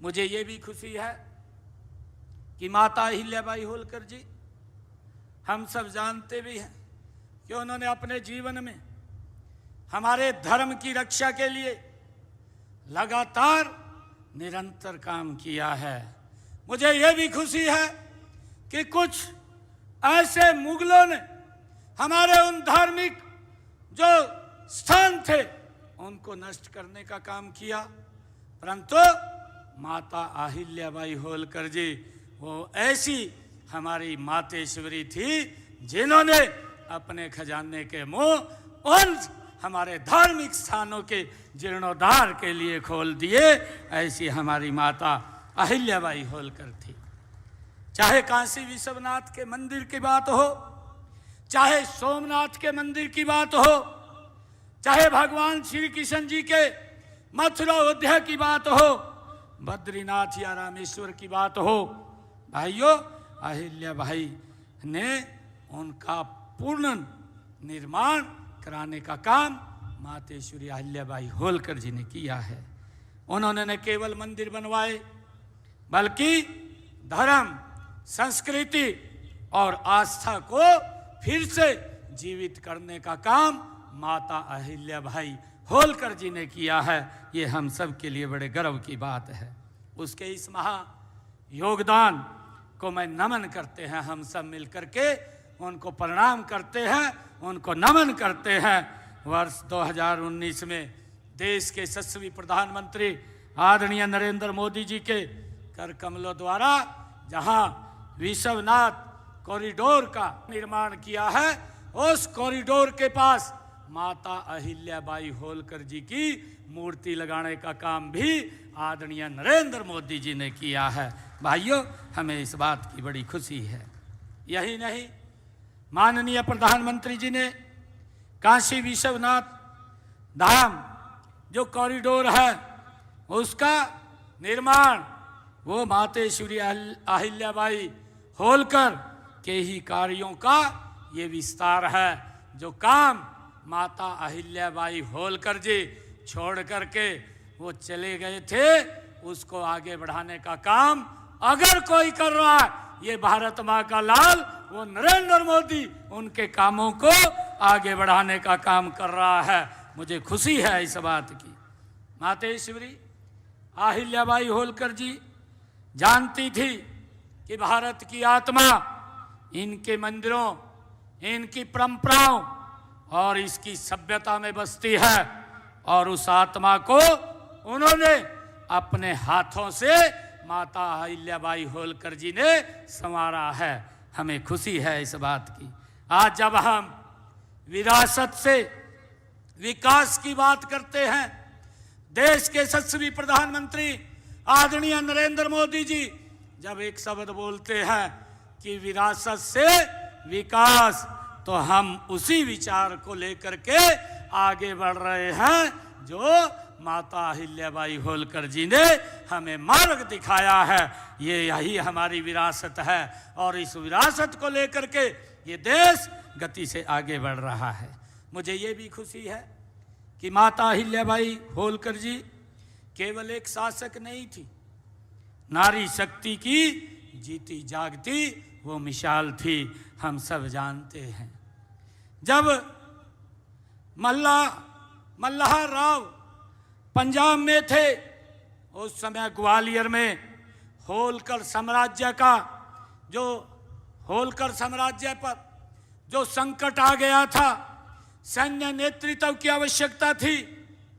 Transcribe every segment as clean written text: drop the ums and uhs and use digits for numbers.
मुझे ये भी खुशी है कि माता अहिल्याबाई होलकर जी, हम सब जानते भी हैं कि उन्होंने अपने जीवन में हमारे धर्म की रक्षा के लिए लगातार निरंतर काम किया है। मुझे यह भी खुशी है कि कुछ ऐसे मुगलों ने हमारे उन धार्मिक जो स्थान थे उनको नष्ट करने का काम किया, परंतु माता अहिल्याबाई होलकर जी वो ऐसी हमारी मातेश्वरी थी जिन्होंने अपने खजाने के मुंह उन हमारे धार्मिक स्थानों के जीर्णोद्धार के लिए खोल दिए। ऐसी हमारी माता अहिल्याबाई होलकर थी। चाहे काशी विश्वनाथ के मंदिर की बात हो, चाहे सोमनाथ के मंदिर की बात हो, चाहे भगवान श्री कृष्ण जी के मथुरा अयोध्या की बात हो, बद्रीनाथ या रामेश्वर की बात हो, भाइयों अहिल्याबाई ने उनका पूर्ण निर्माण कराने का काम मातेश्वरी अहिल्याबाई होलकर जी ने किया है। उन्होंने न केवल मंदिर बनवाए बल्कि धर्म, संस्कृति और आस्था को फिर से जीवित करने का काम माता अहिल्याबाई होलकर जी ने किया है। ये हम सब के लिए बड़े गर्व की बात है। उसके इस महा योगदान को मैं नमन करते हैं, हम सब मिलकर के उनको प्रणाम करते हैं, उनको नमन करते हैं। वर्ष 2019 में देश के यशस्वी प्रधानमंत्री आदरणीय नरेंद्र मोदी जी के कर कमलों द्वारा जहां विश्वनाथ कॉरिडोर का निर्माण किया है, उस कॉरिडोर के पास माता अहिल्याबाई होलकर जी की मूर्ति लगाने का काम भी आदरणीय नरेंद्र मोदी जी ने किया है। भाइयों, हमें इस बात की बड़ी खुशी है। यही नहीं, माननीय प्रधानमंत्री जी ने काशी विश्वनाथ धाम जो कॉरिडोर है उसका निर्माण वो मातेश्वरी अहिल्याबाई होलकर के ही कार्यों का ये विस्तार है। जो काम माता अहिल्याबाई होलकर जी छोड़ करके वो चले गए थे, उसको आगे बढ़ाने का काम अगर कोई कर रहा है, ये भारत माँ का लाल वो नरेंद्र मोदी उनके कामों को आगे बढ़ाने का काम कर रहा है। मुझे खुशी है इस बात की। मातेश्वरी अहिल्याबाई होलकर जी जानती थी कि भारत की आत्मा इनके मंदिरों, इनकी परंपराओं और इसकी सभ्यता में बसती है, और उस आत्मा को उन्होंने अपने हाथों से माता अहिल्याबाई होलकर जी ने संवारा है। हमें खुशी है इस बात की। आज जब हम विरासत से विकास की बात करते हैं, देश के यशस्वी प्रधानमंत्री आदरणीय नरेंद्र मोदी जी जब एक शब्द बोलते हैं कि विरासत से विकास, तो हम उसी विचार को लेकर के आगे बढ़ रहे हैं जो माता अहिल्याबाई होलकर जी ने हमें मार्ग दिखाया है। ये यही हमारी विरासत है, और इस विरासत को लेकर के ये देश गति से आगे बढ़ रहा है। मुझे ये भी खुशी है कि माता अहिल्याबाई होलकर जी केवल एक शासक नहीं थी, नारी शक्ति की जीती जागती वो मिसाल थी। हम सब जानते हैं, जब मल्हार राव पंजाब में थे, उस समय ग्वालियर में होलकर साम्राज्य पर जो संकट आ गया था, सैन्य नेतृत्व की आवश्यकता थी,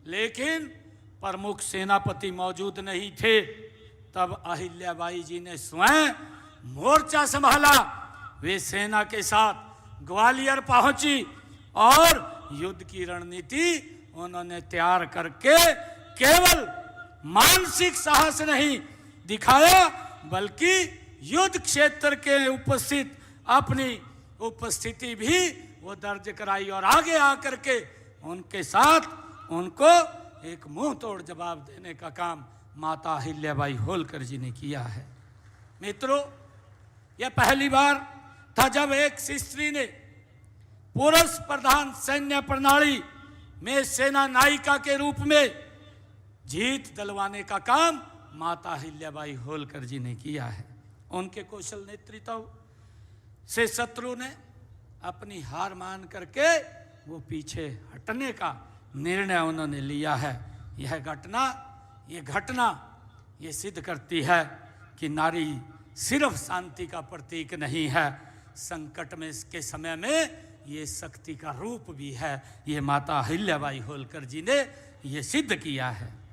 लेकिन प्रमुख सेनापति मौजूद नहीं थे। तब अहिल्याबाई जी ने स्वयं मोर्चा संभाला। वे सेना के साथ ग्वालियर पहुंची और युद्ध की रणनीति उन्होंने तैयार करके केवल मानसिक साहस नहीं दिखाया, बल्कि युद्ध क्षेत्र के उपस्थित अपनी उपस्थिति भी वो दर्ज कराई, और आगे आकर के उनके साथ उनको एक मुंह तोड़ जवाब देने का काम माता अहिल्याबाई होलकर जी ने किया है। मित्रों, यह पहली बार था जब एक स्त्री ने पुरुष प्रधान सैन्य प्रणाली में सेना नायिका के रूप में जीत दिलवाने का काम माता अहिल्याबाई होलकर जी ने किया है। उनके कौशल नेतृत्व से शत्रु ने अपनी हार मान करके वो पीछे हटने का निर्णय उन्होंने लिया है। यह घटना ये सिद्ध करती है कि नारी सिर्फ शांति का प्रतीक नहीं है, संकट में इसके समय में ये शक्ति का रूप भी है। ये माता अहिल्याबाई होलकर जी ने ये सिद्ध किया है।